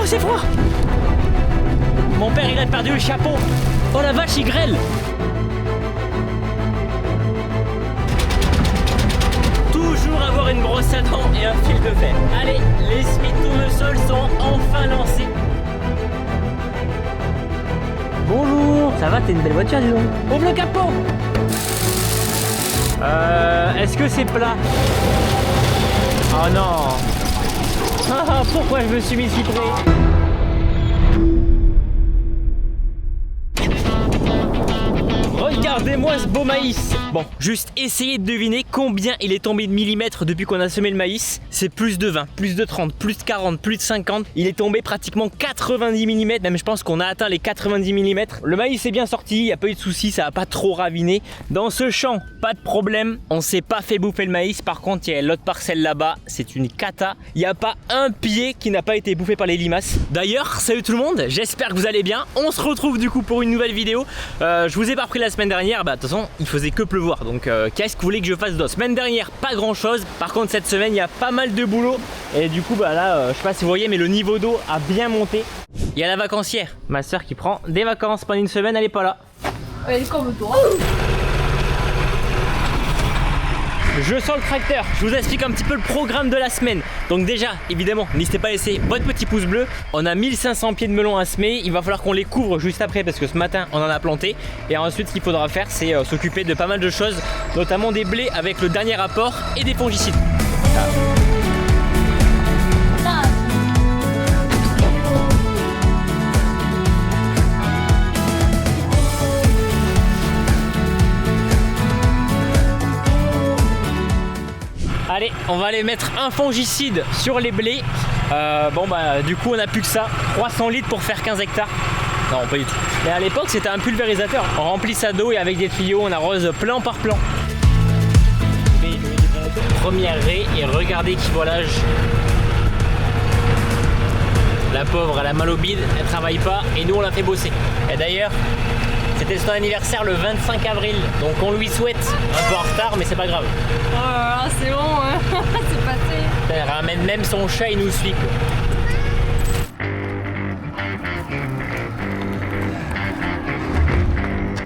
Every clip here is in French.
c'est froid. Mon père, il a perdu le chapeau. Oh la vache, il grêle. Toujours avoir une brosse à dents et un fil de fer. Allez, les Smith tournesols sont enfin lancés. Bonjour. Ça va, t'es une belle voiture, dis donc. Ouvre le capot. Est-ce que c'est plat? Oh non. Ah, pourquoi je me suis mis si près? Regardez-moi ce beau maïs. Bon, juste essayez de deviner combien il est tombé de millimètres depuis qu'on a semé le maïs. C'est plus de 20, plus de 30, plus de 40, plus de 50. Il est tombé pratiquement 90 mm. Même je pense qu'on a atteint les 90 mm. Le maïs est bien sorti, il n'y a pas eu de soucis, ça n'a pas trop raviné. Dans ce champ, pas de problème. On s'est pas fait bouffer le maïs. Par contre, il y a l'autre parcelle là-bas. C'est une cata. Il n'y a pas un pied qui n'a pas été bouffé par les limaces. D'ailleurs, salut tout le monde. J'espère que vous allez bien. On se retrouve du coup pour une nouvelle vidéo. Je vous ai pas repris la semaine dernière. Bah de toute façon, il faisait que pleuvoir. Donc qu'est-ce que vous voulez que je fasse d'autre? Semaine dernière, pas grand chose. Par contre, cette semaine, il y a pas mal de boulot. Et du coup, bah là, je sais pas si vous voyez, mais le niveau d'eau a bien monté. Il y a la vacancière. Ma soeur qui prend des vacances pendant une semaine, elle est pas là. Elle est comme toi. Je sens le tracteur, je vous explique un petit peu le programme de la semaine. Donc déjà, évidemment, n'hésitez pas à laisser votre petit pouce bleu. On a 1500 pieds de melon à semer, il va falloir qu'on les couvre juste après parce que ce matin on en a planté. Et ensuite ce qu'il faudra faire c'est s'occuper de pas mal de choses, notamment des blés avec le dernier apport et des fongicides. Allez, on va aller mettre un fongicide sur les blés. Bon bah du coup on a plus que ça, 300 litres pour faire 15 hectares. Non, pas du tout. Mais à l'époque c'était un pulvérisateur. On remplit ça d'eau et avec des tuyaux on arrose plan par plan. Première raie et regardez qui voilage. La pauvre, elle a mal au bide, elle travaille pas et nous on l'a fait bosser. Et d'ailleurs, c'était son anniversaire le 25 avril, donc on lui souhaite, un peu en retard mais c'est pas grave. Oh là là, c'est bon, hein. C'est passé. Elle ramène même son chat, il nous suit quoi.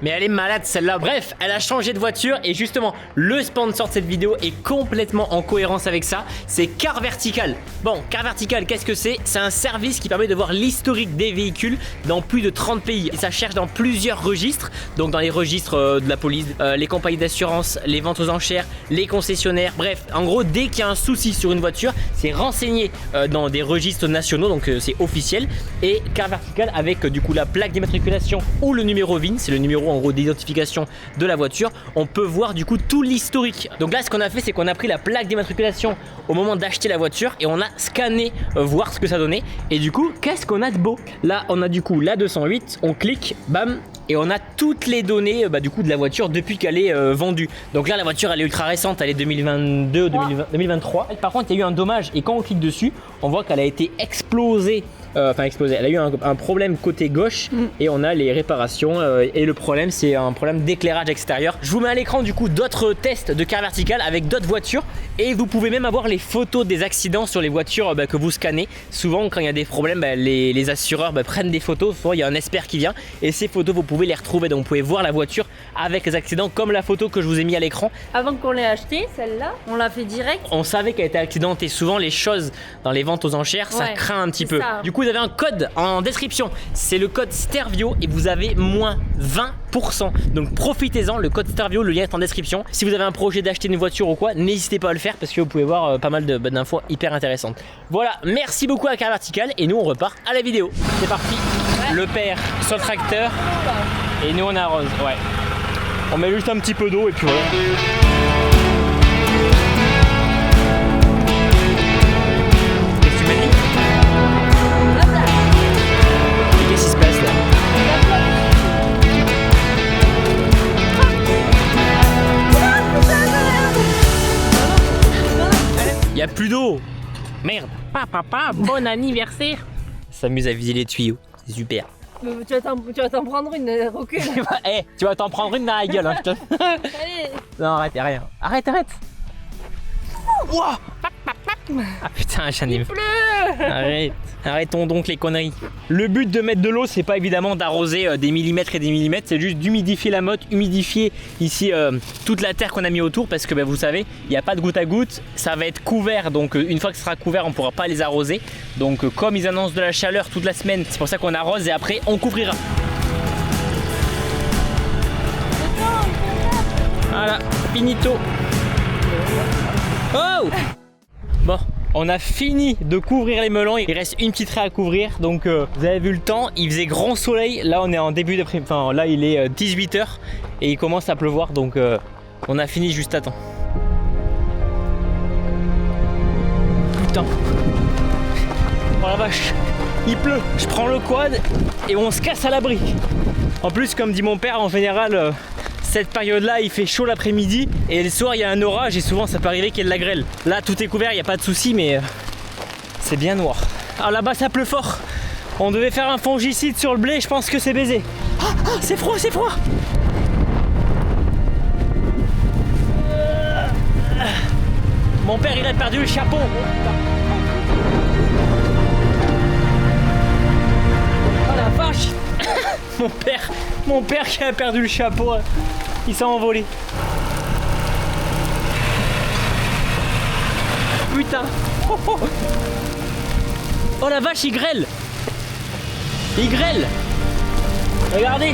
Mais elle est malade celle-là. Bref, elle a changé de voiture et justement, le sponsor de cette vidéo est complètement en cohérence avec ça. C'est Car Vertical. Bon, Car Vertical, qu'est-ce que c'est? C'est un service qui permet de voir l'historique des véhicules dans plus de 30 pays. Et ça cherche dans plusieurs registres. Donc dans les registres de la police, les compagnies d'assurance, les ventes aux enchères, les concessionnaires. Bref, en gros, dès qu'il y a un souci sur une voiture, c'est renseigné dans des registres nationaux. Donc c'est officiel. Et Car Vertical avec du coup la plaque d'immatriculation ou le numéro VIN, c'est le numéro en gros d'identification de la voiture, on peut voir du coup tout l'historique. Donc là ce qu'on a fait c'est qu'on a pris la plaque d'immatriculation au moment d'acheter la voiture et on a scanné voir ce que ça donnait et du coup qu'est-ce qu'on a de beau? Là on a du coup la 208, on clique, bam, et on a toutes les données du coup de la voiture depuis qu'elle est vendue. Donc là la voiture elle est ultra récente, elle est 2022, 2023. Par contre il y a eu un dommage et quand on clique dessus on voit qu'elle a été explosée. Elle a eu un problème côté gauche et on a les réparations et le problème c'est un problème d'éclairage extérieur. Je vous mets à l'écran du coup d'autres tests de Car Vertical avec d'autres voitures et vous pouvez même avoir les photos des accidents sur les voitures que vous scannez. Souvent quand il y a des problèmes les assureurs prennent des photos, souvent il y a un expert qui vient et ces photos vous pouvez les retrouver, donc vous pouvez voir la voiture avec les accidents comme la photo que je vous ai mis à l'écran. Avant qu'on l'ait achetée, celle-là, on l'a fait direct. On savait qu'elle était accidentée, souvent les choses dans les ventes aux enchères ça craint un petit peu. Du coup vous avez un code en description, c'est le code Stervio et vous avez moins 20%. Donc profitez-en, le code Stervio, le lien est en description. Si vous avez un projet d'acheter une voiture ou quoi, n'hésitez pas à le faire parce que vous pouvez voir pas mal d'infos hyper intéressantes. Voilà, merci beaucoup à Car Vertical et nous on repart à la vidéo. C'est parti, le père sur le tracteur et nous on arrose, ouais. On met juste un petit peu d'eau et puis voilà. Qu'est-ce qui se passe là? Il n'y a plus d'eau. Merde. Papa, bon anniversaire. S'amuse à vider les tuyaux, c'est super. Tu vas t'en prendre une, recule. Hey, tu vas t'en prendre une dans la gueule. Hein, Allez. Non, arrête, y'a rien. Arrête. Wow. Ah putain, j'en ai... Il pleut. Arrêtons donc les conneries. Le but de mettre de l'eau, c'est pas évidemment d'arroser des millimètres et des millimètres, c'est juste d'humidifier la motte, humidifier ici toute la terre qu'on a mis autour, parce que vous savez, il n'y a pas de goutte à goutte, ça va être couvert, donc une fois que ce sera couvert, on ne pourra pas les arroser. Donc comme ils annoncent de la chaleur toute la semaine, c'est pour ça qu'on arrose et après on couvrira. Voilà, finito. Oh! Bon, on a fini de couvrir les melons, il reste une petite raie à couvrir, donc vous avez vu le temps, il faisait grand soleil, là on est en début d'après-midi, enfin là il est 18h et il commence à pleuvoir, donc on a fini juste à temps. Putain. Oh la vache, il pleut, je prends le quad et on se casse à l'abri. En plus, comme dit mon père, en général, cette période-là, il fait chaud l'après-midi et le soir, il y a un orage et souvent, ça peut arriver qu'il y ait de la grêle. Là, tout est couvert, il n'y a pas de souci, mais c'est bien noir. Alors là-bas, ça pleut fort. On devait faire un fongicide sur le blé, je pense que c'est baisé. Ah, c'est froid, c'est froid. Mon père, il a perdu le chapeau. Oh la vache. Mon père qui a perdu le chapeau, il s'est envolé. Putain. Oh la vache, il grêle. Il grêle. Regardez.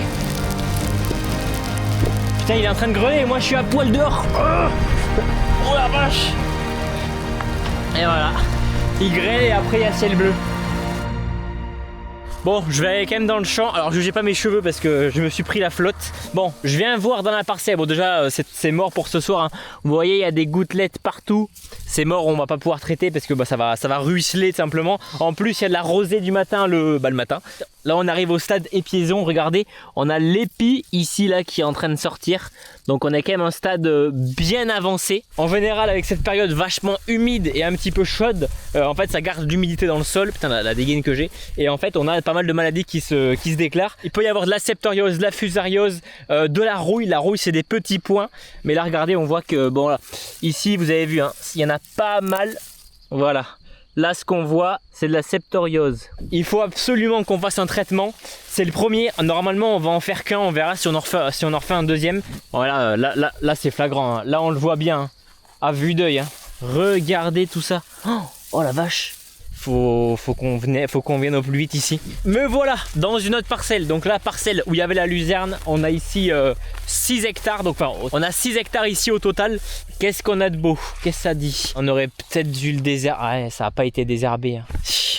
Putain, il est en train de grêler et moi je suis à poil dehors. Oh la vache. Et voilà. Il grêle et après il y a ciel bleu. Bon, je vais aller quand même dans le champ. Alors, jugez pas mes cheveux parce que je me suis pris la flotte. Bon, je viens voir dans la parcelle. Bon, déjà, c'est mort pour ce soir. Hein. Vous voyez, il y a des gouttelettes partout. C'est mort, on va pas pouvoir traiter parce que ça va ruisseler tout simplement. En plus, il y a de la rosée du matin, le matin. Là, on arrive au stade épiaison. Regardez, on a l'épi ici, là, qui est en train de sortir. Donc, on est quand même un stade bien avancé. En général, avec cette période vachement humide et un petit peu chaude, en fait, ça garde l'humidité dans le sol. Putain, la dégaine que j'ai. Et en fait, on a pas mal de maladies qui se déclarent. Il peut y avoir de la septoriose, de la fusariose, de la rouille. La rouille, c'est des petits points. Mais là, regardez, on voit que, bon, là, ici, vous avez vu, hein, il y en a pas mal. Voilà. Là, ce qu'on voit, c'est de la septoriose. Il faut absolument qu'on fasse un traitement. C'est le premier. Normalement, on va en faire qu'un. On verra si on en refait un deuxième. Voilà, là c'est flagrant. Hein. Là, on le voit bien. Hein. À vue d'œil. Hein. Regardez tout ça. Oh la vache. Faut qu'on vienne au plus vite ici. Me voilà dans une autre parcelle. Donc la parcelle où il y avait la luzerne, on a ici 6 hectares. Donc enfin, on a 6 hectares ici au total. Qu'est-ce qu'on a de beau? Qu'est-ce que ça dit? On aurait peut-être dû le désherber. Ah ouais, ça n'a pas été désherbé. Hein.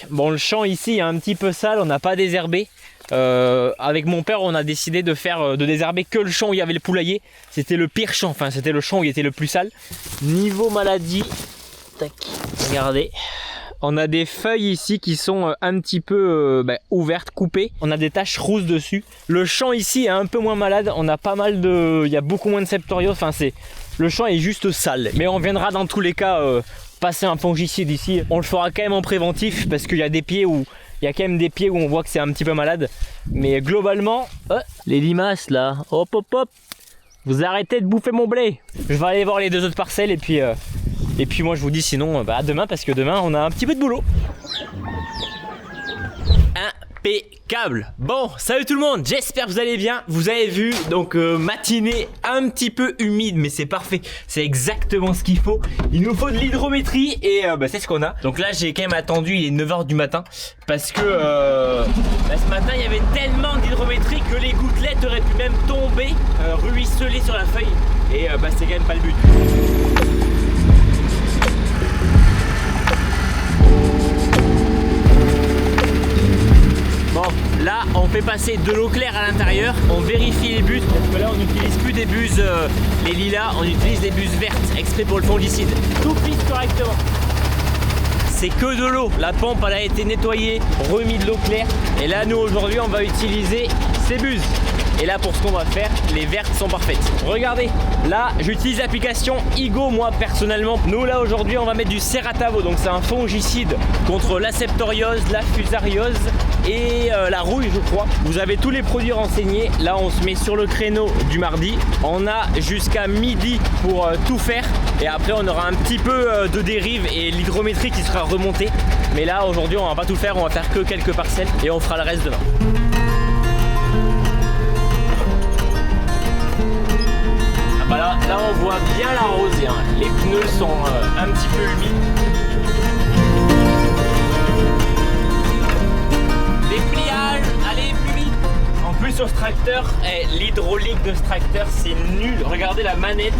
Bon, le champ ici est un petit peu sale. On n'a pas désherbé. Avec mon père, on a décidé de désherber que le champ où il y avait le poulailler. C'était le pire champ. Enfin, c'était le champ où il était le plus sale. Niveau maladie, tac, regardez. On a des feuilles ici qui sont un petit peu ouvertes, coupées. On a des taches rousses dessus. Le champ ici est un peu moins malade. On a pas mal de... Il y a beaucoup moins de septoriose. Enfin, le champ est juste sale. Mais on viendra dans tous les cas passer un fongicide ici. On le fera quand même en préventif parce qu'il y a des pieds où... Il y a quand même des pieds où on voit que c'est un petit peu malade. Mais globalement... les limaces là, hop hop hop. Vous arrêtez de bouffer mon blé. Je vais aller voir les deux autres parcelles et puis moi je vous dis sinon à demain parce que demain on a un petit peu de boulot. Impeccable. Bon, salut tout le monde, j'espère que vous allez bien. Vous avez vu, donc matinée un petit peu humide, mais c'est parfait. C'est exactement ce qu'il faut. Il nous faut de l'hydrométrie et c'est ce qu'on a. Donc là j'ai quand même attendu, il est 9h du matin. Parce que ce matin il y avait tellement d'hydrométrie que les gouttelettes auraient pu même tomber, ruisseler sur la feuille. Et c'est quand même pas le but. Bon, là on fait passer de l'eau claire à l'intérieur, on vérifie les buses, parce que là on n'utilise plus des buses les lilas, on utilise des buses vertes exprès pour le fongicide. Tout pisse correctement. C'est que de l'eau, la pompe elle a été nettoyée, remis de l'eau claire. Et là nous aujourd'hui on va utiliser ces buses. Et là pour ce qu'on va faire, les vertes sont parfaites. Regardez, là j'utilise l'application Igo moi personnellement. Nous là aujourd'hui on va mettre du Ceratavo, donc c'est un fongicide contre la septoriose, la fusariose et la rouille je crois. Vous avez tous les produits renseignés. Là on se met sur le créneau du mardi. On a jusqu'à midi pour tout faire. Et après on aura un petit peu de dérive et l'hydrométrie qui sera remontée. Mais là aujourd'hui on va pas tout faire, on va faire que quelques parcelles et on fera le reste demain. Ah bah là on voit bien la rosée, hein. Les pneus sont un petit peu humides. Dépliage, allez plus vite. En plus sur ce tracteur, l'hydraulique de ce tracteur c'est nul. Regardez la manette.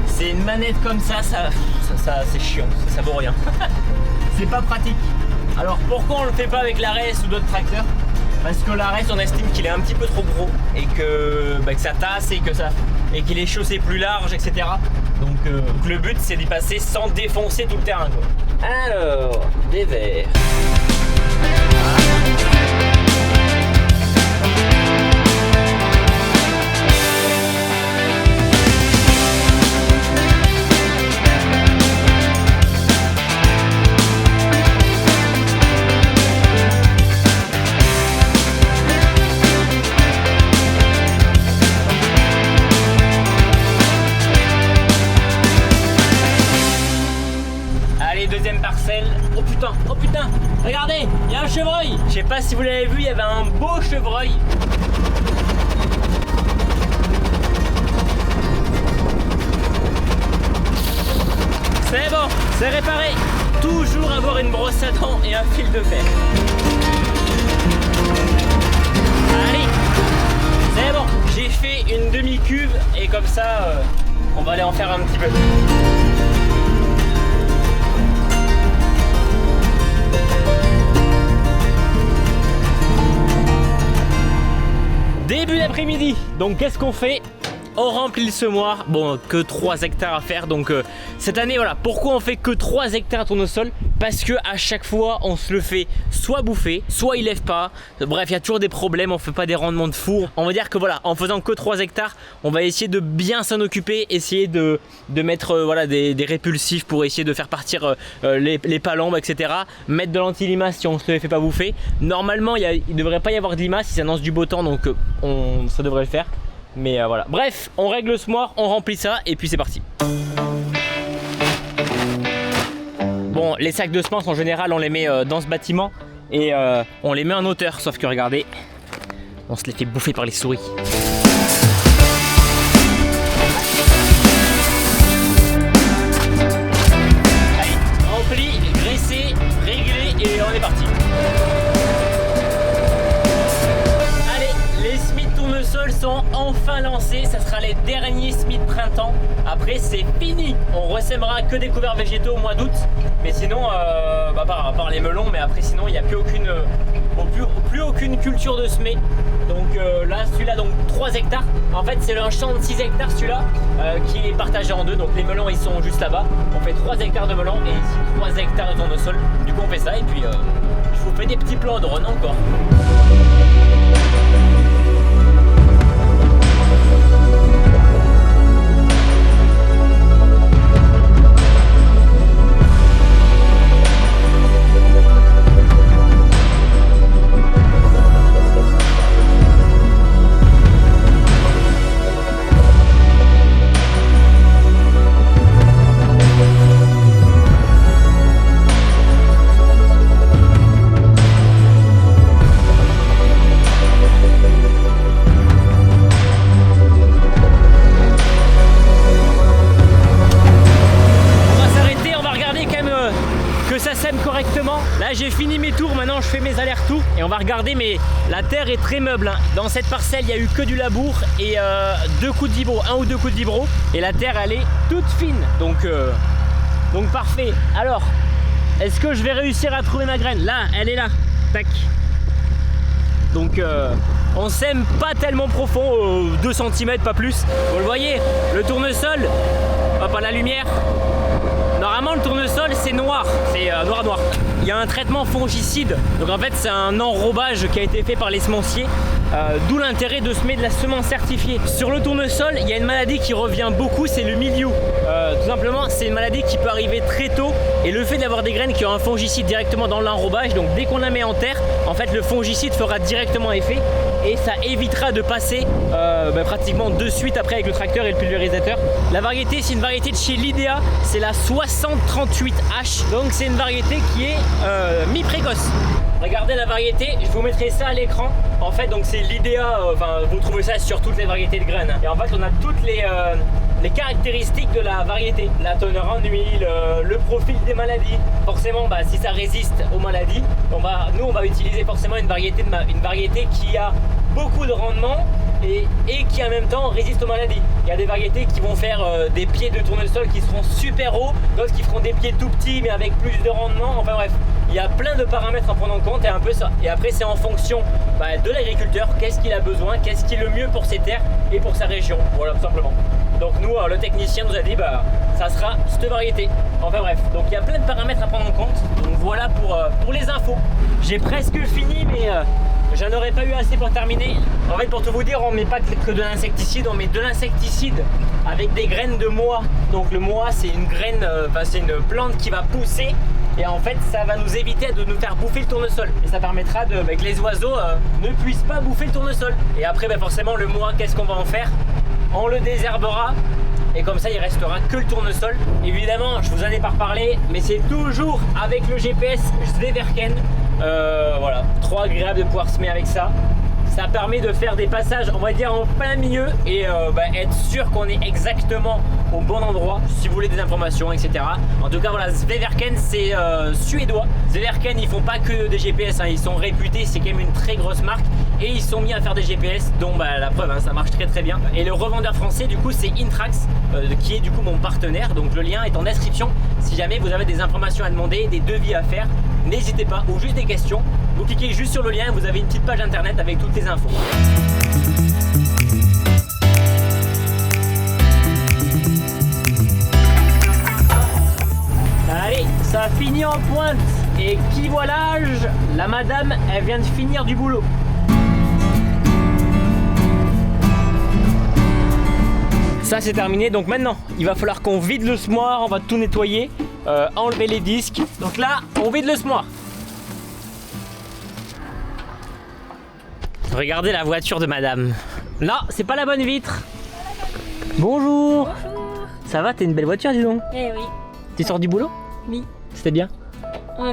C'est une manette comme ça c'est chiant, ça vaut rien. C'est pas pratique. Alors pourquoi on le fait pas avec l'ARS ou d'autres tracteurs? Parce que l'ARS on estime qu'il est un petit peu trop gros et que ça tasse et qu'il est chaussé plus large, etc. Donc le but c'est d'y passer sans défoncer tout le terrain, quoi. Alors, des verres. Deuxième parcelle. Oh putain, regardez, il y a un chevreuil. Je sais pas si vous l'avez vu, il y avait un beau chevreuil. C'est bon, c'est réparé. Toujours avoir une brosse à dents et un fil de fer. Allez, c'est bon, j'ai fait une demi-cuve et comme ça, on va aller en faire un petit peu. Début d'après-midi, donc qu'est-ce qu'on fait? On remplit le semoir, bon que 3 hectares à faire, donc cette année voilà, pourquoi on fait que 3 hectares à tournesol? Parce que à chaque fois on se le fait soit bouffer, soit il lève pas, bref il y a toujours des problèmes, on fait pas des rendements de fou. On va dire que voilà, en faisant que 3 hectares, on va essayer de bien s'en occuper, essayer de mettre voilà, des répulsifs pour essayer de faire partir les palombes, etc. Mettre de l'anti-limace si on se le fait pas bouffer. Normalement il devrait pas y avoir de limace si ça annonce du beau temps, donc ça devrait le faire. Mais voilà, bref, on règle le semoir, on remplit ça et puis c'est parti. Bon, les sacs de semences en général on les met dans ce bâtiment et on les met en hauteur, sauf que regardez, on se les fait bouffer par les souris. Allez, rempli, graissé, réglé et on est parti. Tournesol sont enfin lancés, ça sera les derniers semis de printemps. Après c'est fini, on ressémera que des couverts végétaux au mois d'août. Mais sinon, à part les melons, mais après sinon il n'y a plus aucune culture de semer. Donc là celui-là, donc 3 hectares. En fait c'est un champ de 6 hectares celui-là qui est partagé en deux. Donc les melons ils sont juste là-bas. On fait 3 hectares de melons et ici 3 hectares de tournesol. Du coup on fait ça et puis je vous fais des petits plans de drone encore. Là j'ai fini mes tours, maintenant je fais mes allers-retours et on va regarder, mais la terre est très meuble, hein. Dans cette parcelle il y a eu que du labour et 2 coups de vibro, 1 ou 2 coups de vibro, et la terre elle est toute fine, donc parfait. Alors est-ce que je vais réussir à trouver ma graine? Là, elle est là, tac. Donc on sème pas tellement profond, 2 cm pas plus. Vous le voyez, le tournesol, hop à la lumière. Normalement le tournesol c'est noir, c'est noir. Il y a un traitement fongicide, donc en fait c'est un enrobage qui a été fait par les semenciers, d'où l'intérêt de semer de la semence certifiée. Sur le tournesol il y a une maladie qui revient beaucoup, c'est le mildiou. tout simplement c'est une maladie qui peut arriver très tôt et le fait d'avoir des graines qui ont un fongicide directement dans l'enrobage, donc dès qu'on la met en terre, en fait le fongicide fera directement effet et ça évitera de passer pratiquement de suite après avec le tracteur et le pulvérisateur. La variété, c'est une variété de chez Lidea, c'est la 6038H, donc c'est une variété qui est mi-précoce. Regardez la variété, je vous mettrai ça à l'écran. En fait, donc c'est Lidea, vous trouvez ça sur toutes les variétés de graines. Et en fait, on a toutes les caractéristiques de la variété. La teneur en huile, le profil des maladies. Forcément, si ça résiste aux maladies, nous on va utiliser forcément une variété qui a beaucoup de rendement et qui en même temps résiste aux maladies. Il y a des variétés qui vont faire des pieds de tournesol qui seront super hauts, d'autres qui feront des pieds tout petits mais avec plus de rendement. Enfin bref, il y a plein de paramètres à prendre en compte et un peu ça. Et après c'est en fonction de l'agriculteur, qu'est-ce qu'il a besoin, qu'est-ce qui est le mieux pour ses terres et pour sa région. Voilà, tout simplement. Donc nous, le technicien nous a dit ça sera cette variété. Enfin bref, donc il y a plein de paramètres à prendre en compte. Donc voilà pour les infos. J'ai presque fini mais j'en aurais pas eu assez pour terminer. En fait, pour tout vous dire, on met pas que de l'insecticide, on met de l'insecticide avec des graines de mois. Donc le mois, c'est une graine, c'est une plante qui va pousser et en fait, ça va nous éviter de nous faire bouffer le tournesol. Et ça permettra que les oiseaux ne puissent pas bouffer le tournesol. Et après, forcément, le mois, qu'est-ce qu'on va en faire? On le désherbera et comme ça il restera que le tournesol. Évidemment, je vous en ai pas reparlé, mais c'est toujours avec le GPS Zweverken. Voilà, trop agréable de pouvoir semer avec ça. Ça permet de faire des passages, on va dire, en plein milieu et être sûr qu'on est exactement au bon endroit si vous voulez des informations, etc. En tout cas, voilà, Zweverken, c'est suédois. Zweverken, ils font pas que des GPS, ils sont réputés, c'est quand même une très grosse marque et ils sont mis à faire des GPS, dont la preuve, ça marche très très bien. Et le revendeur français, du coup, c'est Intrax, qui est du coup mon partenaire. Donc le lien est en description. Si jamais vous avez des informations à demander, des devis à faire, n'hésitez pas, ou juste des questions. Vous cliquez juste sur le lien, vous avez une petite page internet avec toutes les infos. Allez, ça finit en pointe. Et qui voit l'âge? La madame, elle vient de finir du boulot. Ça c'est terminé, donc maintenant il va falloir qu'on vide le semoir, on va tout nettoyer, enlever les disques. Donc là, on vide le semoir. Regardez la voiture de madame. Non, c'est pas la bonne vitre. Bonjour. Bonjour. Ça va, t'es une belle voiture, dis donc. Eh oui. Tu sors du boulot? Oui. C'était bien?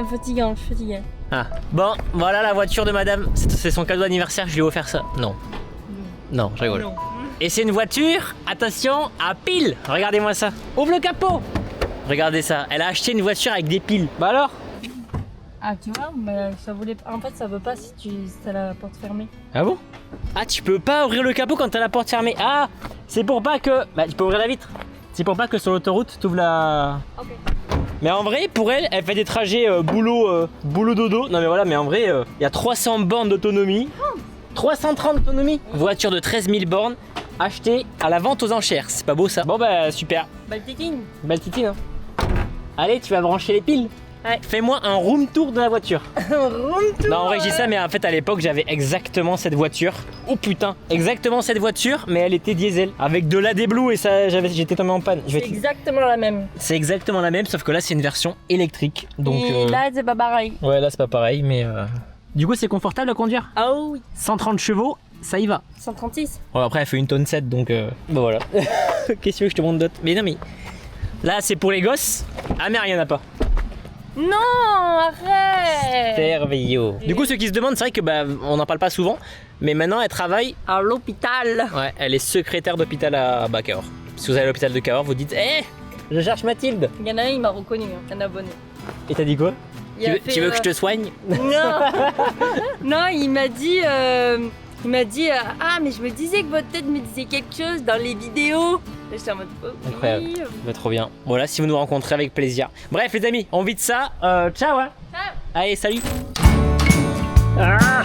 Fatigant, je suis fatiguée. Ah, bon, voilà la voiture de madame. C'est son cadeau d'anniversaire, je lui ai offert ça. Non. Non, je rigole. Non. Et c'est une voiture, attention, à piles. Regardez-moi ça. Ouvre le capot. Regardez ça. Elle a acheté une voiture avec des piles. Bah alors? Ah, tu vois, mais ça voulait. En fait, ça veut pas si t'as la porte fermée. Ah bon? Ah, tu peux pas ouvrir le capot quand t'as la porte fermée. Ah, c'est pour pas que. Tu peux ouvrir la vitre. C'est pour pas que sur l'autoroute t'ouvres la. Ok. Mais en vrai, pour elle, elle fait des trajets boulot dodo. Non mais voilà, mais en vrai, il y a 300 bornes d'autonomie. 330 d'autonomie. Voiture de 13 000 bornes. Achetée à la vente aux enchères. C'est pas beau ça? Bon super. Belle titine. Belle titine, hein. Allez, tu vas brancher les piles. Ouais. Fais-moi un room tour de la voiture. Room tour. Non, en vrai, je dis ça, mais en fait, à l'époque, j'avais exactement cette voiture. Oh putain, exactement cette voiture, mais elle était diesel. Avec de l'AdBlue et ça, j'étais tombé en panne. C'est exactement la même. C'est exactement la même, sauf que là, c'est une version électrique. Donc, et là, c'est pas pareil. Ouais, là, c'est pas pareil, mais. Du coup, c'est confortable à conduire. Ah oui. 130 chevaux, ça y va. 136. Ouais, après, elle fait 1 tonne 7, donc. Bon, voilà. Qu'est-ce que tu veux que je te montre d'autre? Mais non, mais. Là, c'est pour les gosses. Ah, mais il y en a pas. Non, arrête. Merveilleux. Du coup, ceux qui se demandent, c'est vrai que on n'en parle pas souvent, mais maintenant elle travaille à l'hôpital. Ouais, elle est secrétaire d'hôpital à Cahors. Si vous allez à l'hôpital de Cahors, vous dites je cherche Mathilde. Il y en a un, il m'a reconnu, un abonné. Et t'as dit quoi? Tu veux que je te soigne? Non. Non, il m'a dit ah, mais je me disais que votre tête me disait quelque chose dans les vidéos. Et j'étais en mode incroyable. Trop bien. Voilà, si vous nous rencontrez, avec plaisir. Bref les amis, on vide ça. Ciao hein. Ciao. Allez, salut. Ah,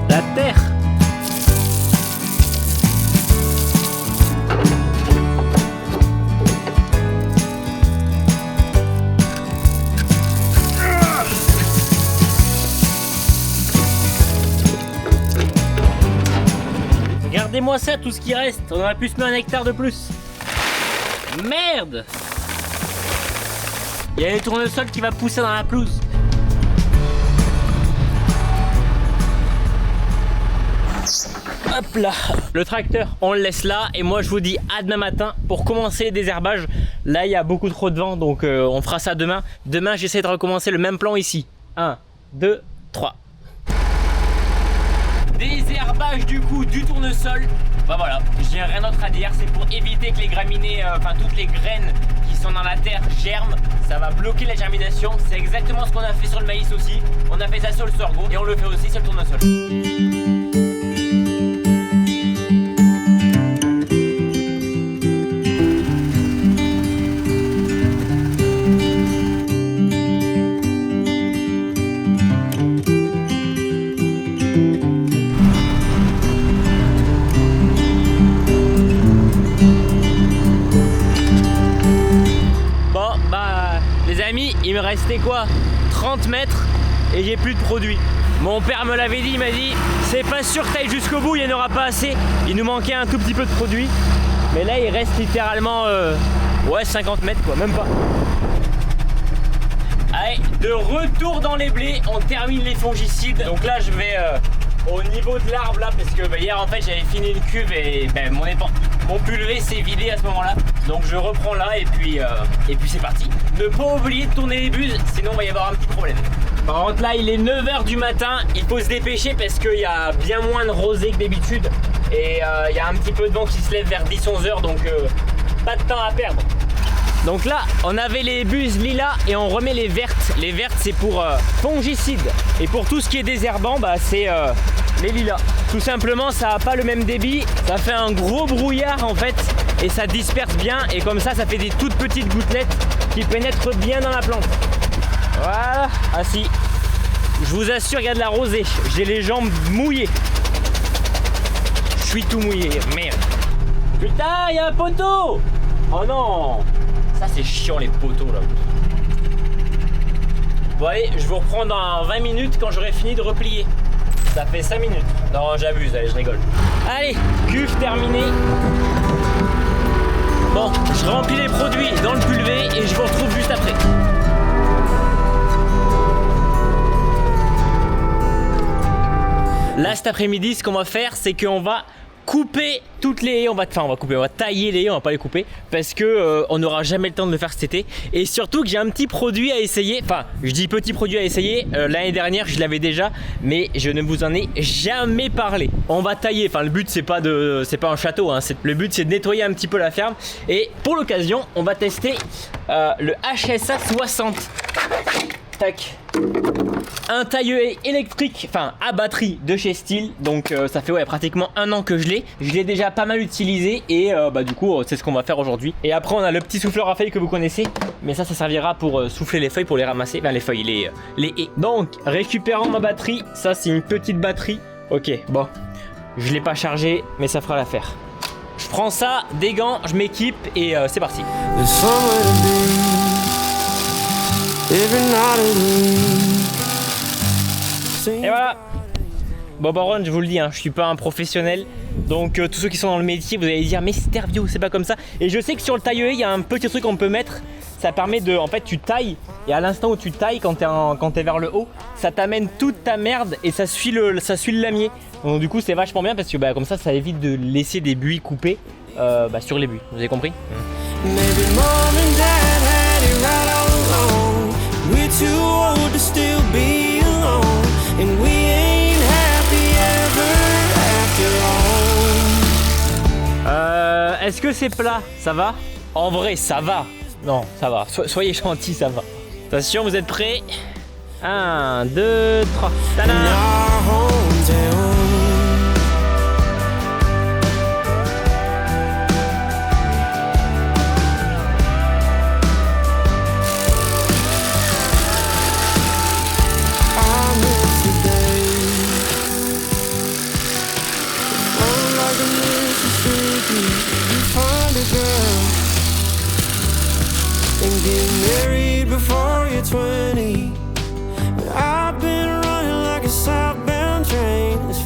la terre. Regardez-moi ça, tout ce qui reste. On aurait pu se mettre 1 hectare de plus. Merde! Il y a les tournesols qui va pousser dans la pelouse. Hop là. Le tracteur, on le laisse là. Et moi, je vous dis à demain matin pour commencer les désherbages. Là, il y a beaucoup trop de vent, donc on fera ça demain. Demain, j'essaie de recommencer le même plan ici. 1, 2, 3. Désherbage du coup du tournesol. Bah voilà, j'ai rien d'autre à dire. C'est pour éviter que les graminées, enfin toutes les graines qui sont dans la terre germent. Ça va bloquer la germination. C'est exactement ce qu'on a fait sur le maïs aussi. On a fait ça sur le sorgho et on le fait aussi sur le tournesol. Il me restait quoi, 30 mètres et j'ai plus de produit. Mon père me l'avait dit, il m'a dit c'est pas sûr que t'ailles jusqu'au bout, il n'y en aura pas assez. Il nous manquait un tout petit peu de produit. Mais là il reste littéralement ouais 50 mètres quoi, même pas. Allez, de retour dans les blés, on termine les fongicides. Donc là je vais au niveau de l'arbre là parce que hier en fait j'avais fini une cuve et mon pulvé s'est vidé à ce moment là. Donc je reprends là et puis c'est parti. Ne pas oublier de tourner les buses, sinon il va y avoir un petit problème. Par contre là il est 9h du matin, il faut se dépêcher parce qu'il y a bien moins de rosée que d'habitude. Et il y a un petit peu de vent qui se lève vers 10-11h, donc pas de temps à perdre. Donc là on avait les buses lilas et on remet les vertes. Les vertes c'est pour fongicides. Et pour tout ce qui est désherbant, bah, c'est les lilas. Tout simplement ça n'a pas le même débit, ça fait un gros brouillard en fait. Et ça disperse bien et comme ça fait des toutes petites gouttelettes qui pénètrent bien dans la plante. Voilà, ah si, je vous assure il y a de la rosée, j'ai les jambes mouillées. Je suis tout mouillé, merde. Putain, il y a un poteau. Oh non. Ça c'est chiant les poteaux là. Bon allez, je vous reprends dans 20 minutes quand j'aurai fini de replier. Ça fait 5 minutes. Non j'abuse, allez je rigole. Allez, cuve terminée. Bon, je remplis les produits dans le pulvé et je vous retrouve juste après. Là cet après-midi, ce qu'on va faire, c'est qu'on va couper toutes les haies, on va tailler les haies, on va pas les couper parce que on n'aura jamais le temps de le faire cet été. Et surtout que j'ai un petit produit à essayer, enfin je dis petit produit à essayer, l'année dernière je l'avais déjà mais je ne vous en ai jamais parlé. On va tailler, enfin le but c'est pas un château, hein, le but c'est de nettoyer un petit peu la ferme et pour l'occasion on va tester le HSA 60. Tac. Un taille-haie électrique, enfin à batterie de chez Stihl. Donc ça fait pratiquement 1 an que je l'ai. Je l'ai déjà pas mal utilisé et du coup c'est ce qu'on va faire aujourd'hui. Et après on a le petit souffleur à feuilles que vous connaissez. Mais ça servira pour souffler les feuilles, pour les ramasser. Enfin les feuilles, les haies. Donc récupérant ma batterie, ça c'est une petite batterie. Ok, bon, je l'ai pas chargé mais ça fera l'affaire. Je prends ça, des gants, je m'équipe et c'est parti. Et voilà. Bon Baron, je vous le dis, hein, je suis pas un professionnel. Donc tous ceux qui sont dans le métier, vous allez dire mais Stervio, c'est pas comme ça. Et je sais que sur le taille-haie, il y a un petit truc qu'on peut mettre. Ça permet de, en fait tu tailles et à l'instant où tu tailles, quand t'es vers le haut, ça t'amène toute ta merde et ça suit le lamier. Donc du coup c'est vachement bien parce que comme ça évite de laisser des buis coupés sur les buis. Vous avez compris? We're too old to still be alone, and we ain't happy ever after all. Est-ce que c'est plat? Ça va? En vrai, ça va. Non, ça va. Soyez gentils, ça va. Attention, vous êtes prêts? 1, 2, 3. Tada!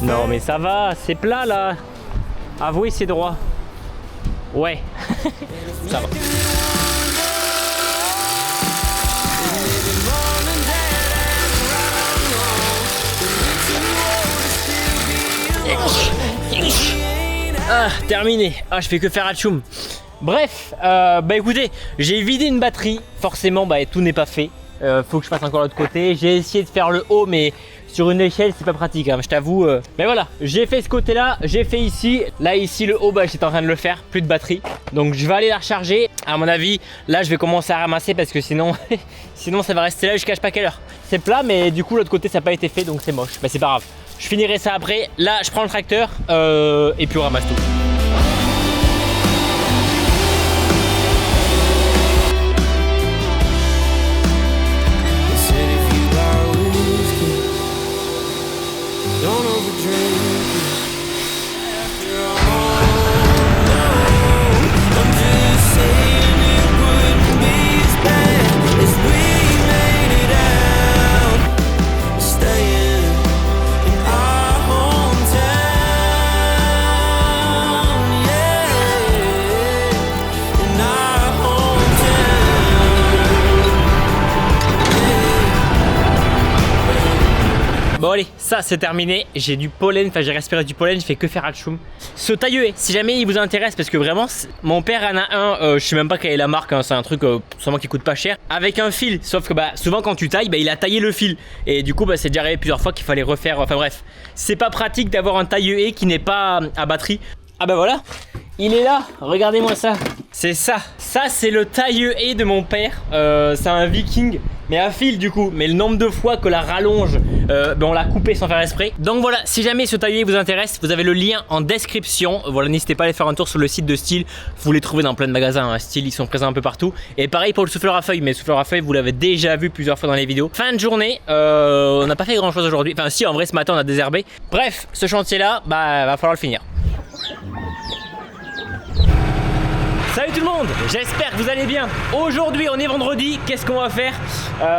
Non mais ça va, c'est plat là. Avouez c'est droit. Ouais. Ça va. Ah, terminé. Ah, je fais que faire Hatchoum. Bref, bah écoutez, j'ai vidé une batterie. Forcément, bah tout n'est pas fait. Faut que je fasse encore l'autre côté. J'ai essayé de faire le haut, mais sur une échelle, c'est pas pratique, hein, je t'avoue. Mais voilà, j'ai fait ce côté-là, j'ai fait ici. Là, ici, le haut, bah j'étais en train de le faire. Plus de batterie. Donc, je vais aller la recharger. À mon avis, là, je vais commencer à ramasser parce que sinon, sinon ça va rester là jusqu'à je sais pas quelle heure. C'est plat, mais du coup, l'autre côté, ça n'a pas été fait, donc c'est moche. Mais c'est pas grave. Je finirai ça après. Là, je prends le tracteur et puis on ramasse tout. Bon allez, ça c'est terminé, j'ai du pollen, enfin j'ai respiré du pollen, je fais que faire Hatchoum. Ce taille-haie, si jamais il vous intéresse, parce que vraiment, mon père en a un, je sais même pas quelle est la marque, hein, c'est un truc sûrement qui coûte pas cher, avec un fil, sauf que bah souvent quand tu tailles, bah il a taillé le fil, et du coup bah c'est déjà arrivé plusieurs fois qu'il fallait refaire, enfin bref, c'est pas pratique d'avoir un taille-haie qui n'est pas à batterie. Ah bah voilà, il est là, regardez-moi ça, c'est ça, c'est le taille-haie de mon père, c'est un Viking. Mais à fil du coup, mais le nombre de fois que la rallonge, ben on l'a coupé sans faire exprès. Donc voilà, si jamais ce taille-haie vous intéresse, vous avez le lien en description. Voilà, n'hésitez pas à aller faire un tour sur le site de Stihl. Vous les trouvez dans plein de magasins, hein. Stihl, ils sont présents un peu partout. Et pareil pour le souffleur à feuilles, mais le souffleur à feuilles, vous l'avez déjà vu plusieurs fois dans les vidéos. Fin de journée, on n'a pas fait grand chose aujourd'hui. Enfin si, en vrai ce matin on a désherbé. Bref, ce chantier-là, bah va falloir le finir. Salut tout le monde, j'espère que vous allez bien. Aujourd'hui on est vendredi, qu'est-ce qu'on va faire?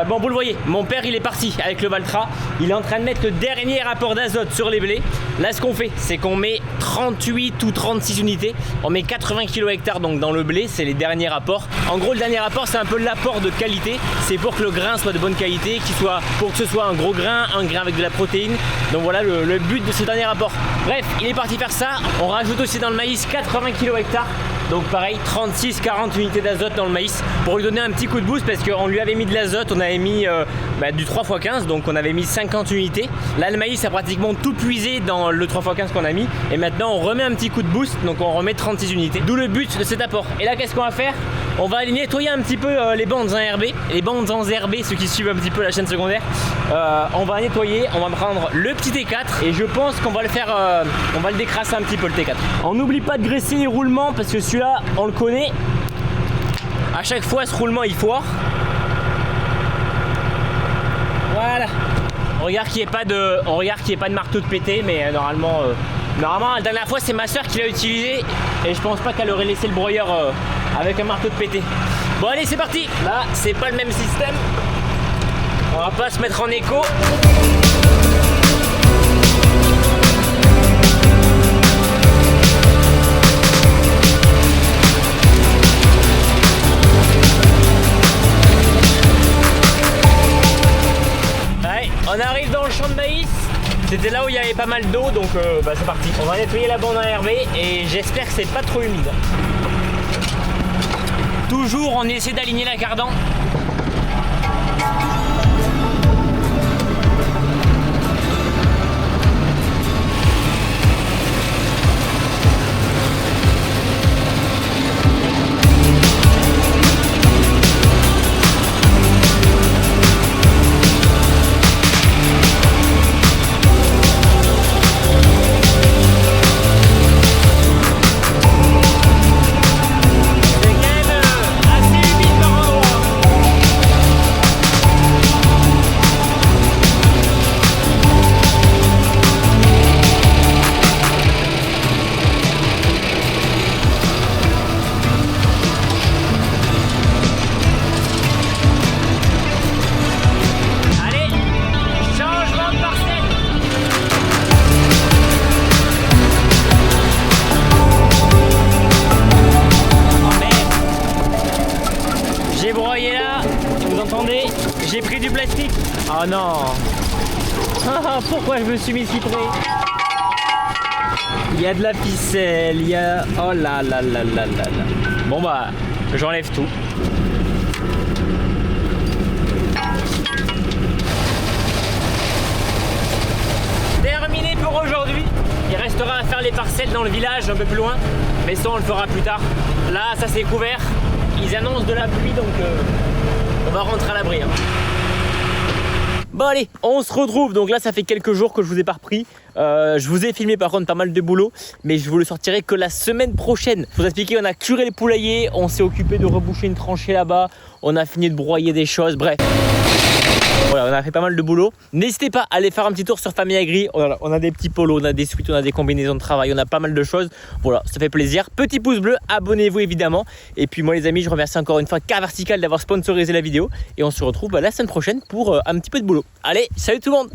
Bon vous le voyez, mon père il est parti avec le Valtra. Il est en train de mettre le dernier apport d'azote sur les blés. Là ce qu'on fait, c'est qu'on met 38 ou 36 unités. On met 80 kg hectare donc dans le blé, c'est les derniers apports. En gros le dernier apport c'est un peu l'apport de qualité. C'est pour que le grain soit de bonne qualité, pour que ce soit un gros grain, un grain avec de la protéine. Donc voilà le but de ce dernier apport. Bref, il est parti faire ça. On rajoute aussi dans le maïs 80 kg hectare. Donc pareil, 36-40 unités d'azote dans le maïs pour lui donner un petit coup de boost parce qu'on lui avait mis de l'azote, on avait mis du 3x15, donc on avait mis 50 unités. Là le maïs a pratiquement tout puisé dans le 3x15 qu'on a mis et maintenant on remet un petit coup de boost, donc on remet 36 unités. D'où le but de cet apport. Et là qu'est-ce qu'on va faire? On va aller nettoyer un petit peu les bandes enherbées, ceux qui suivent un petit peu la chaîne secondaire. On va nettoyer, on va prendre le petit T4 et je pense qu'on va le faire, on va le décrasser un petit peu le T4. On n'oublie pas de graisser les roulements parce que celui-là on le connaît. À chaque fois ce roulement il foire. Voilà. On regarde qu'il n'y ait pas de marteau de pété, mais normalement la dernière fois c'est ma soeur qui l'a utilisé et je pense pas qu'elle aurait laissé le broyeur avec un marteau de pété. Bon allez c'est parti. Là c'est pas le même système. On va pas se mettre en écho. On arrive dans le champ de maïs. C'était là où il y avait pas mal d'eau, donc c'est parti. On va nettoyer la bande enherbée et j'espère que c'est pas trop humide. Toujours on essaie d'aligner la cardan. J'ai pris du plastique. Oh non. Pourquoi je me suis mis si près? Il y a de la ficelle, il y a... Oh là là là là là là. Bon bah, j'enlève tout. Terminé pour aujourd'hui. Il restera à faire les parcelles dans le village un peu plus loin. Mais ça on le fera plus tard. Là ça c'est couvert. Ils annoncent de la pluie donc on va rentrer à l'abri. Hein. Bon allez, on se retrouve. Donc là ça fait quelques jours que je vous ai pas repris. Je vous ai filmé par contre pas mal de boulot, mais je vous le sortirai que la semaine prochaine. Je vous expliquer, on a curé le poulailler, on s'est occupé de reboucher une tranchée là-bas, on a fini de broyer des choses, bref. Voilà, on a fait pas mal de boulot. N'hésitez pas à aller faire un petit tour sur Famille Agri. On a des petits polos, on a des suites, on a des combinaisons de travail, on a pas mal de choses. Voilà, ça fait plaisir. Petit pouce bleu, abonnez-vous évidemment. Et puis moi les amis, je remercie encore une fois Car Vertical d'avoir sponsorisé la vidéo. Et on se retrouve la semaine prochaine pour un petit peu de boulot. Allez, salut tout le monde!